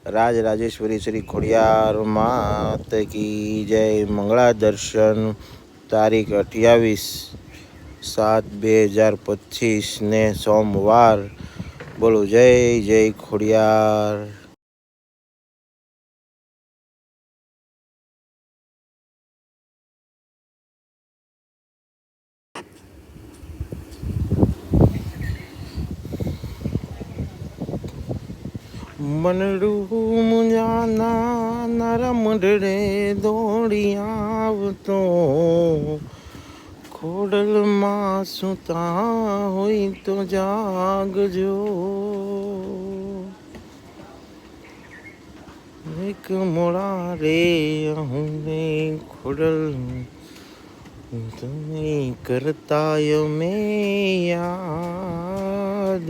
राज राजेश्वरी श्री खोडियार मात की जय। मंगला दर्शन तारीख 28/7/2025 ने सोमवार। बोलो जय जय खोडियार। मनडू मुंजाना नरम डे दौड़ी आवतो ખોડલમાં સૂતા હોય તો જાગજો એક મોડા રે હું ખોડલ તમે કરતા મેં યાદ